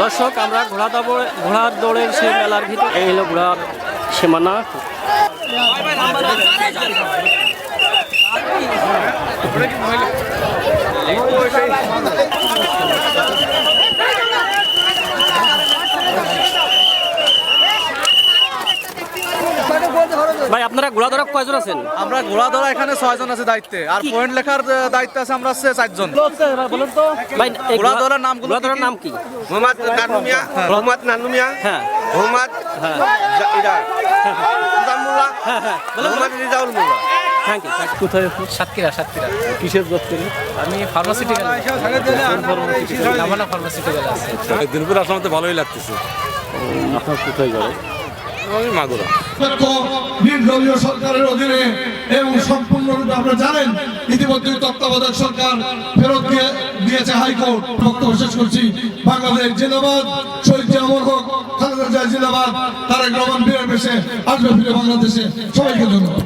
দর্শক আমরা ঘোড়ার দৌড়ের সেই মেলার ভিতরে এই হলো ঘোড়ার সীমানা। ভাই আপনারা ঘোড়া ধরা কয়জন আছেন? আমরা ঘোড়া ধরা এখানে 6 জন আছে দায়িত্বে, আর পয়েন্ট লেখার দায়িত্ব আছে আমরা 4 জন। বলুন তো ভাই ঘোড়া ধরার নামগুলো ঘোড়া ধরার নাম কি? মোহাম্মদ নান্নু মিয়া, মোহাম্মদ নান্নু মিয়া, হ্যাঁ মোহাম্মদ হ্যাঁ নিজামুল্লাহ, হ্যাঁ মোহাম্মদ রিজাউল মোল্লা। Thank you. কোথায়? সাতক্ষীরা। কিসের জব করেন? আমি ফার্মাসিউটিক্যাল ফার্মাসিউটিক্যাল আছে। দিনপুর আসলে ভালোই লাগতেছে। আপনার কোথায় যাবে? আমি মাগুরা। নির্দলীয় সরকারের অধীনে এবং সম্পূর্ণরূপে আপনারা জানেন ইতিমধ্যে তত্ত্বাবধায়ক সরকার ফেরত দিয়েছে হাইকোর্ট। বক্তব্য শেষ করছি। বাংলাদেশ জিন্দাবাদ, শহীদ জিয়াউর হক, খালেদা জিয়া জিন্দাবাদ, তারেক রহমান বীরের বেশে আসবে ফিরে বাংলাদেশে। সবাইকে ধন্যবাদ।